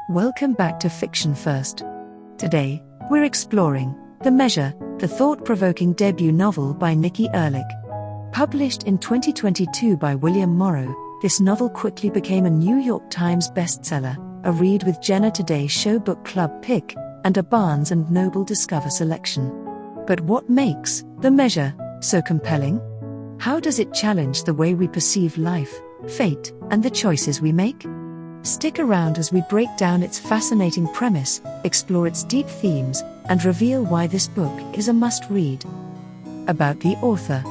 Welcome back to Fiction First. Today, we're exploring The Measure, the thought-provoking debut novel by Nikki Erlick. Published in 2022 by William Morrow, this novel quickly became a New York Times bestseller, a read with Jenna TODAY Show book club pick, and a Barnes & Noble Discover selection. But what makes The Measure so compelling? How does it challenge the way we perceive life, fate, and the choices we make? Stick around as we break down its fascinating premise, explore its deep themes, and reveal why this book is a must-read. About the author.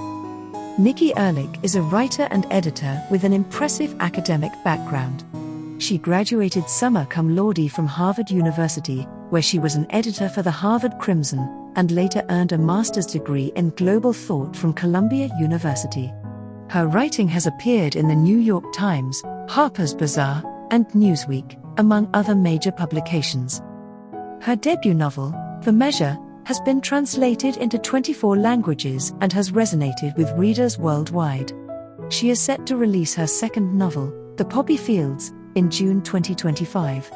Nikki Erlick is a writer and editor with an impressive academic background. She graduated summa cum laude from Harvard University, where she was an editor for the Harvard Crimson, and later earned a master's degree in global thought from Columbia University. Her writing has appeared in the New York Times, Harper's Bazaar, and Newsweek, among other major publications. Her debut novel, The Measure, has been translated into 24 languages and has resonated with readers worldwide. She is set to release her second novel, The Poppy Fields, in June 2025.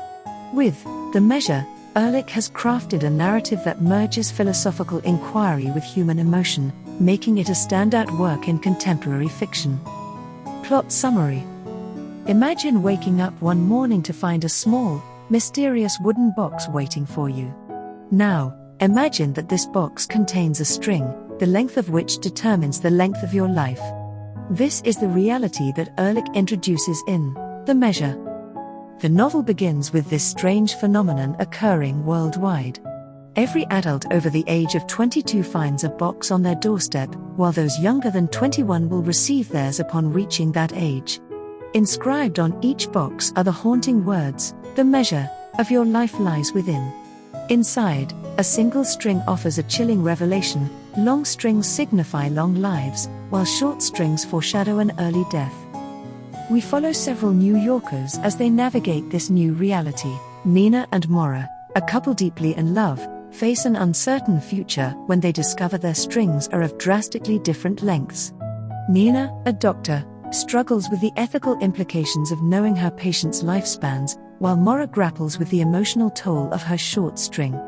With The Measure, Erlick has crafted a narrative that merges philosophical inquiry with human emotion, making it a standout work in contemporary fiction. Plot summary. Imagine waking up one morning to find a small, mysterious wooden box waiting for you. Now, imagine that this box contains a string, the length of which determines the length of your life. This is the reality that Erlick introduces in The Measure. The novel begins with this strange phenomenon occurring worldwide. Every adult over the age of 22 finds a box on their doorstep, while those younger than 21 will receive theirs upon reaching that age. Inscribed on each box are the haunting words, "The measure of your life lies within." Inside, a single string offers a chilling revelation. Long strings signify long lives, while short strings foreshadow an early death. We follow several New Yorkers as they navigate this new reality. Nina and Maura, a couple deeply in love, face an uncertain future when they discover their strings are of drastically different lengths. Nina, a doctor, struggles with the ethical implications of knowing her patients' lifespans, while Maura grapples with the emotional toll of her short string.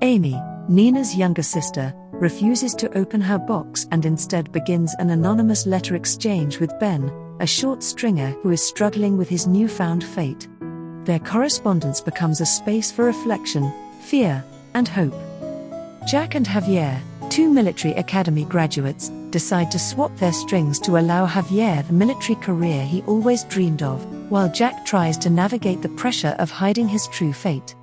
Amy, Nina's younger sister, refuses to open her box and instead begins an anonymous letter exchange with Ben, a short stringer who is struggling with his newfound fate. Their correspondence becomes a space for reflection, fear, and hope. Jack and Javier, two military academy graduates, decide to swap their strings to allow Javier the military career he always dreamed of, while Jack tries to navigate the pressure of hiding his true fate.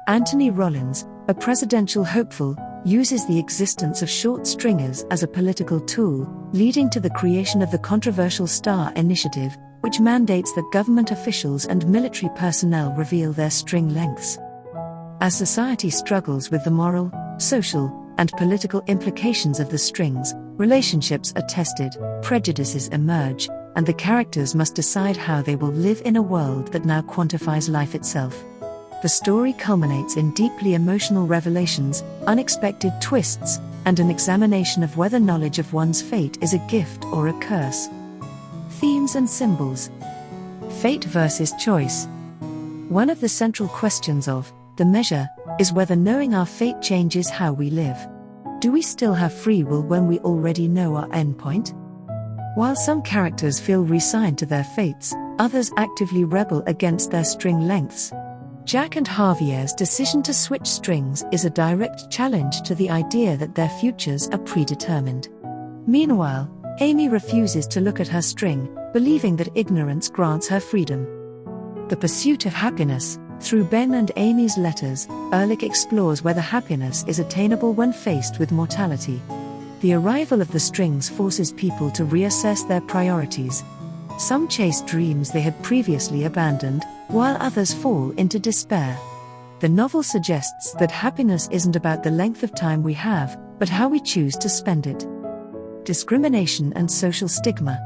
Anthony Rollins, a presidential hopeful, uses the existence of short stringers as a political tool, leading to the creation of the controversial STAR initiative, which mandates that government officials and military personnel reveal their string lengths. As society struggles with the moral, social, and political implications of the strings, relationships are tested, prejudices emerge, and the characters must decide how they will live in a world that now quantifies life itself. The story culminates in deeply emotional revelations, unexpected twists, and an examination of whether knowledge of one's fate is a gift or a curse. Themes and symbols. Fate versus choice. One of the central questions of The Measure is whether knowing our fate changes how we live. Do we still have free will when we already know our endpoint? While some characters feel resigned to their fates, others actively rebel against their string lengths. Jack and Javier's decision to switch strings is a direct challenge to the idea that their futures are predetermined. Meanwhile, Amy refuses to look at her string, believing that ignorance grants her freedom. The pursuit of happiness. Through Ben and Amy's letters, Erlick explores whether happiness is attainable when faced with mortality. The arrival of the strings forces people to reassess their priorities. Some chase dreams they had previously abandoned, while others fall into despair. The novel suggests that happiness isn't about the length of time we have, but how we choose to spend it. Discrimination and social stigma.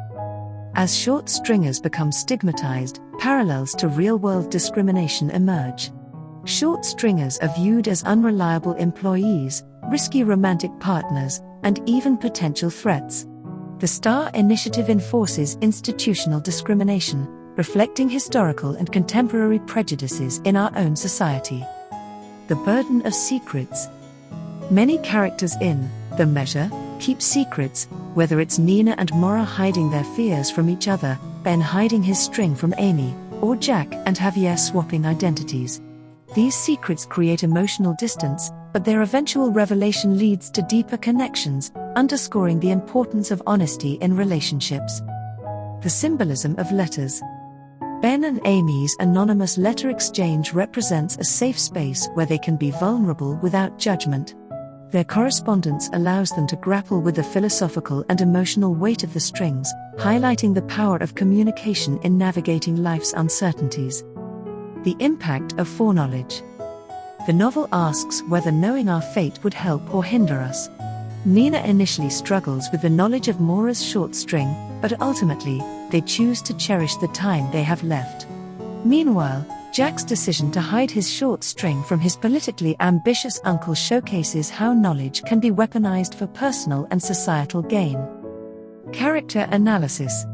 As short stringers become stigmatized, parallels to real-world discrimination emerge. Short stringers are viewed as unreliable employees, risky romantic partners, and even potential threats. The STAR initiative enforces institutional discrimination, reflecting historical and contemporary prejudices in our own society. The burden of secrets. Many characters in The Measure keep secrets, whether it's Nina and Maura hiding their fears from each other, Ben hiding his string from Amy, or Jack and Javier swapping identities. These secrets create emotional distance, but their eventual revelation leads to deeper connections, underscoring the importance of honesty in relationships. The symbolism of letters. Ben and Amy's anonymous letter exchange represents a safe space where they can be vulnerable without judgment. Their correspondence allows them to grapple with the philosophical and emotional weight of the strings, highlighting the power of communication in navigating life's uncertainties. The impact of foreknowledge. The novel asks whether knowing our fate would help or hinder us. Nina initially struggles with the knowledge of Maura's short string, but ultimately, they choose to cherish the time they have left. Meanwhile, Jack's decision to hide his short string from his politically ambitious uncle showcases how knowledge can be weaponized for personal and societal gain. Character analysis.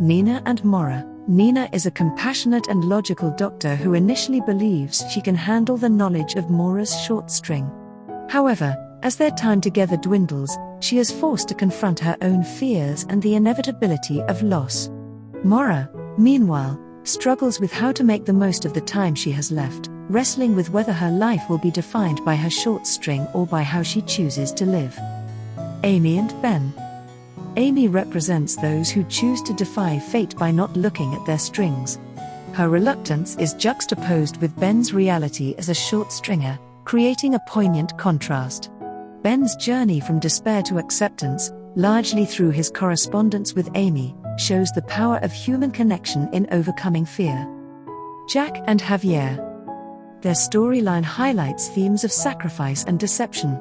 Nina and Maura. Nina is a compassionate and logical doctor who initially believes she can handle the knowledge of Maura's short string. However, as their time together dwindles, she is forced to confront her own fears and the inevitability of loss. Maura, meanwhile, struggles with how to make the most of the time she has left, wrestling with whether her life will be defined by her short string or by how she chooses to live. Amy and Ben. Amy represents those who choose to defy fate by not looking at their strings. Her reluctance is juxtaposed with Ben's reality as a short stringer, creating a poignant contrast. Ben's journey from despair to acceptance, largely through his correspondence with Amy, shows the power of human connection in overcoming fear. Jack and Javier. Their storyline highlights themes of sacrifice and deception.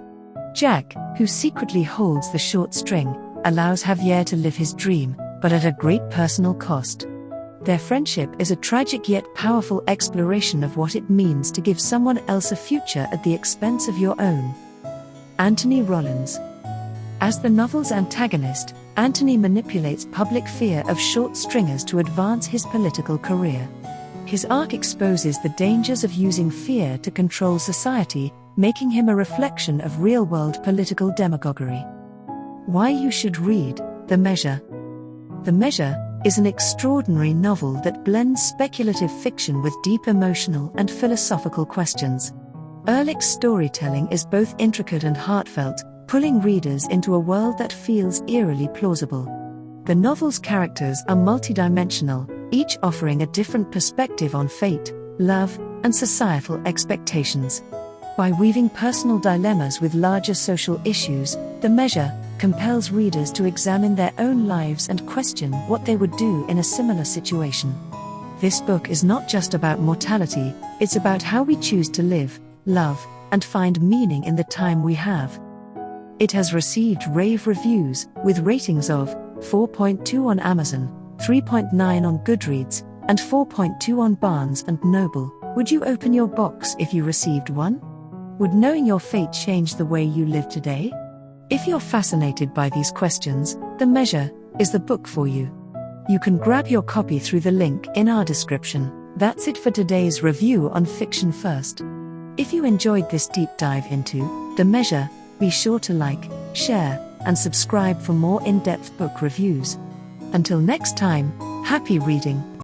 Jack, who secretly holds the short string, allows Javier to live his dream, but at a great personal cost. Their friendship is a tragic yet powerful exploration of what it means to give someone else a future at the expense of your own. Anthony Rollins. As the novel's antagonist, Anthony manipulates public fear of short stringers to advance his political career. His arc exposes the dangers of using fear to control society, making him a reflection of real-world political demagoguery. Why you should read The Measure. The Measure is an extraordinary novel that blends speculative fiction with deep emotional and philosophical questions. Erlick's storytelling is both intricate and heartfelt, pulling readers into a world that feels eerily plausible. The novel's characters are multidimensional, each offering a different perspective on fate, love, and societal expectations. By weaving personal dilemmas with larger social issues, The Measure compels readers to examine their own lives and question what they would do in a similar situation. This book is not just about mortality, it's about how we choose to live, love, and find meaning in the time we have. It has received rave reviews, with ratings of 4.2 on Amazon, 3.9 on Goodreads, and 4.2 on Barnes & Noble. Would you open your box if you received one? Would knowing your fate change the way you live today? If you're fascinated by these questions, The Measure is the book for you. You can grab your copy through the link in our description. That's it for today's review on Fiction First. If you enjoyed this deep dive into The Measure, be sure to like, share, and subscribe for more in-depth book reviews. Until next time, happy reading.